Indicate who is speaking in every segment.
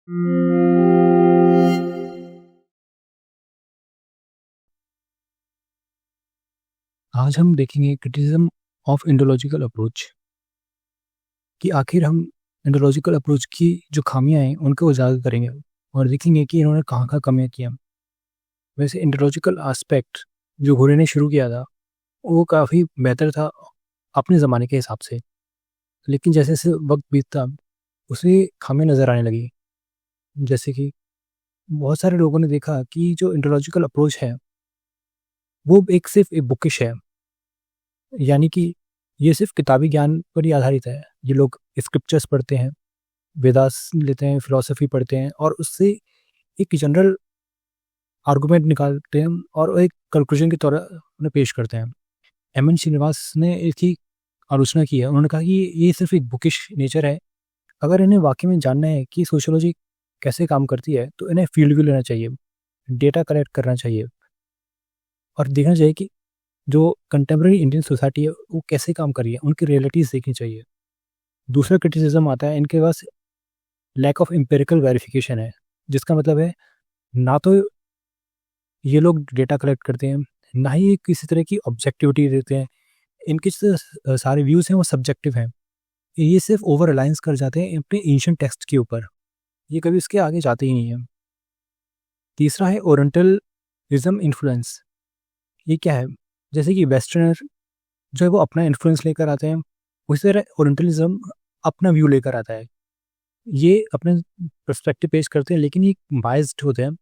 Speaker 1: आज हम देखेंगे क्रिटिसिज्म ऑफ इंडोलॉजिकल अप्रोच कि आखिर हम इंडोलॉजिकल अप्रोच की जो खामियां हैं उनको उजागर करेंगे और देखेंगे कि इन्होंने कहाँ कमियां किया। वैसे इंडोलॉजिकल एस्पेक्ट जो घुरे ने शुरू किया था वो काफ़ी बेहतर था अपने ज़माने के हिसाब से, लेकिन जैसे जैसे वक्त बीतता उसे खामियां नज़र आने लगी। जैसे कि बहुत सारे लोगों ने देखा कि जो इंडोलॉजिकल अप्रोच है वो एक सिर्फ एक बुकिश है, यानी कि ये सिर्फ किताबी ज्ञान पर ही आधारित है। ये लोग स्क्रिप्चर्स पढ़ते हैं, वेदास लेते हैं, फिलॉसफी पढ़ते हैं और उससे एक जनरल आर्गुमेंट निकालते हैं और एक कंक्लूजन के तौर उन्हें पेश करते हैं। एम एन श्रीनिवास ने इसकी आलोचना की है। उन्होंने कहा कि ये सिर्फ एक बुकिश नेचर है। अगर इन्हें वाकई में जानना है कि सोशियोलॉजी कैसे काम करती है तो इन्हें फील्ड व्यू लेना चाहिए, डेटा कलेक्ट करना चाहिए और देखना चाहिए कि जो कंटेम्प्रेरी इंडियन सोसाइटी है वो कैसे काम कर रही है, उनकी रियलिटीज़ देखनी चाहिए। दूसरा क्रिटिसिज्म आता है इनके पास लैक ऑफ एम्पिरिकल वेरिफिकेशन है, जिसका मतलब है ना तो ये लोग डेटा कलेक्ट करते हैं, ना ही ये किसी तरह की ऑब्जेक्टिविटी देते हैं। इनके जो सारे व्यूज़ हैं वो सब्जेक्टिव हैं। ये सिर्फ ओवर रिलायंस कर जाते हैं अपने एंशिएंट टेक्स्ट के ऊपर, ये कभी उसके आगे जाते ही नहीं है। तीसरा है ओरिएंटलिज्म इन्फ्लुएंस। ये क्या है? जैसे कि वेस्टर्नर जो है वो अपना इन्फ्लुएंस लेकर आते हैं, उसी तरह ओरिएंटलिज्म अपना व्यू लेकर आता है। ये अपने पर्सपेक्टिव पेश करते हैं लेकिन ये बायस्ड होते हैं।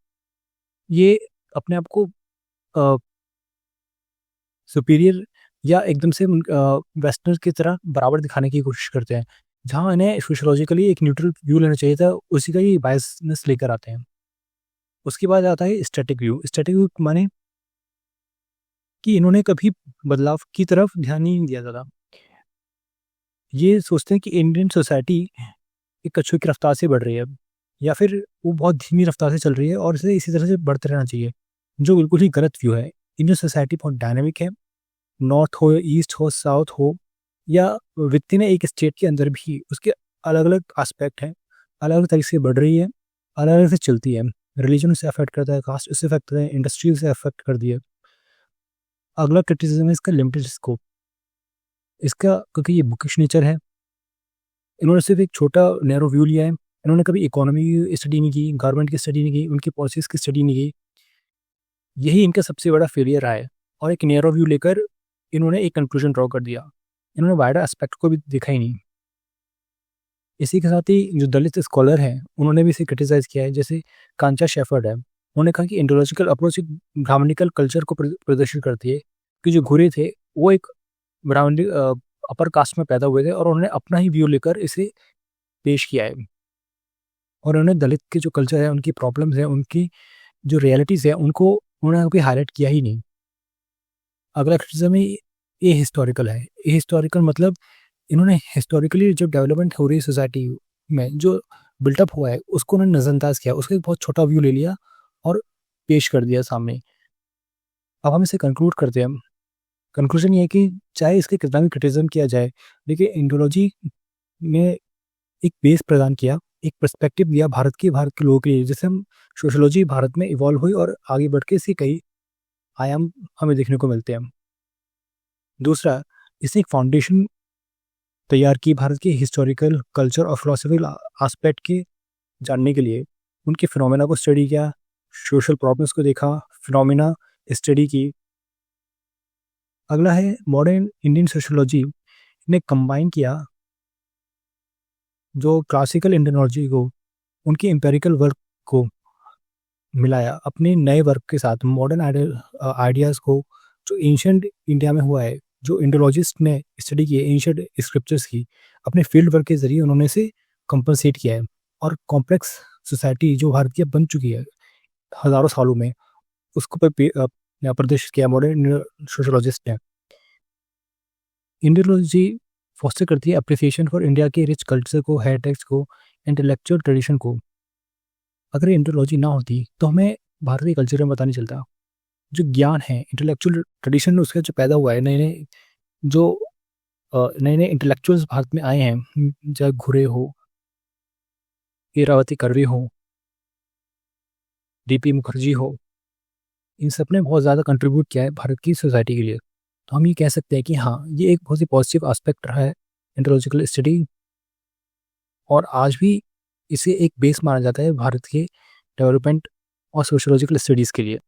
Speaker 1: ये अपने आप को सुपीरियर या एकदम से वेस्टर्नर की तरह बराबर दिखाने की कोशिश करते हैं। जहाँ इन्हें सोशियोलॉजिकली एक न्यूट्रल व्यू लेना चाहिए था, उसी का ये बायसनेस लेकर आते हैं। उसके बाद आता है स्टैटिक व्यू। स्टैटिक व्यू माने कि इन्होंने कभी बदलाव की तरफ ध्यान नहीं दिया था। ये सोचते हैं कि इंडियन सोसाइटी एक कछुए की रफ्तार से बढ़ रही है या फिर वो बहुत धीमी रफ्तार से चल रही है और इसे इसी तरह से बढ़ते रहना चाहिए, जो बिल्कुल ही गलत व्यू है। इंडियन सोसाइटी बहुत डायनामिक है। नॉर्थ हो, ईस्ट हो, साउथ हो या वित्तीय ने एक स्टेट के अंदर भी उसके अलग अलग एस्पेक्ट हैं, अलग अलग तरीके से बढ़ रही है, अलग अलग से चलती है। रिलीजन से अफेक्ट करता है, कास्ट उससे अफेक्ट करता है, इंडस्ट्री से अफेक्ट कर दिया। अगला क्रिटिसिज्म है इसका लिमिटेड स्कोप। इसका क्योंकि ये बुकिश नेचर है, इन्होंने सिर्फ एक छोटा नैरो व्यू लिया है। इन्होंने कभी इकोनॉमी की स्टडी नहीं की, गवर्नमेंट की स्टडी नहीं की, उनकी पॉलिसीज़ की स्टडी नहीं की। यही इनका सबसे बड़ा फेलियर रहा है और एक नैरो व्यू लेकर इन्होंने एक कंक्लूजन ड्रॉ कर दिया। इन्होंने वाइडर एस्पेक्ट को भी देखा ही नहीं। इसी के साथ ही जो दलित स्कॉलर हैं, उन्होंने भी इसे क्रिटिसाइज़ किया है, जैसे कांचा शेफर्ड है। उन्होंने कहा कि इंडोलॉजिकल अप्रोच एक ब्राह्मणिकल कल्चर को प्रदर्शित करती है कि जो घुरे थे वो एक ब्राह्मणी अपर कास्ट में पैदा हुए थे और उन्होंने अपना ही व्यू लेकर इसे पेश किया है और उन्होंने दलित के जो कल्चर है, उनकी प्रॉब्लम्स हैं, उनकी जो रियलिटीज़ है, उनको उन्होंने कभी हाईलाइट किया ही नहीं। अगला क्रिटिसिज्म ये हिस्टोरिकल है। ये हिस्टोरिकल मतलब इन्होंने हिस्टोरिकली जो डेवलपमेंट हो रही है सोसाइटी में, जो बिल्टअप हुआ है, उसको उन्होंने नज़रअंदाज किया, उसका एक बहुत छोटा व्यू ले लिया और पेश कर दिया सामने। अब हम इसे कंक्लूड करते हैं। कंक्लूजन ये है कि चाहे इसके कितना भी क्रिटिसिज्म किया जाए, लेकिन इंडोलॉजी ने एक बेस प्रदान किया, एक पर्सपेक्टिव दिया भारत के लोगों के लिए, जिससे हम सोशियोलॉजी भारत में इवॉल्व हुई और आगे बढ़ के इसके कई आयाम हमें देखने को मिलते हैं। दूसरा, इसने एक फाउंडेशन तैयार की भारत के हिस्टोरिकल, कल्चर और फिलोसफिकल एस्पेक्ट के जानने के लिए। उनके फिनोमेना को स्टडी किया, सोशल प्रॉब्लम्स को देखा, फिनोमेना स्टडी की। अगला है मॉडर्न इंडियन सोशियोलॉजी ने कंबाइन किया जो क्लासिकल इंडियनोलॉजी को, उनकी एम्पेरिकल वर्क को मिलाया अपने नए वर्क के साथ, मॉडर्न आइडियाज़ को जो एंशिएंट इंडिया में हुआ है, जो इंडोलॉजिस्ट ने स्टडी की है एंशिएंट स्क्रिप्चर्स की, अपने फील्ड वर्क के ज़रिए उन्होंने इसे कंपनसेट किया है और कॉम्प्लेक्स सोसाइटी जो भारत की अब बन चुकी है हज़ारों सालों में, उसको प्रदर्शित किया मॉडर्न सोशियोलॉजिस्ट ने। इंडियोलॉजी फोस्टर करती है अप्रिसिएशन फॉर इंडिया के रिच कल्चर को, हेरिटेज को, इंटेलेक्चुअल ट्रेडिशन को। अगर इंडियोलॉजी ना होती तो हमें भारतीय कल्चर में पता नहीं चलता। जो ज्ञान है, इंटेलेक्चुअल ट्रेडिशन उसका जो पैदा हुआ है, नए नए इंटेलेक्चुअल्स भारत में आए हैं, चाहे घुरे हो इरावती कर्वे हो, डीपी मुखर्जी हो, इन सब ने बहुत ज़्यादा कंट्रीब्यूट किया है भारत की सोसाइटी के लिए। तो हम ये कह सकते हैं कि हाँ, ये एक बहुत ही पॉजिटिव एस्पेक्ट रहा है एंथ्रोलॉजिकल स्टडी, और आज भी इसे एक बेस माना जाता है भारत के डेवलपमेंट और सोशियोलॉजिकल स्टडीज़ के लिए।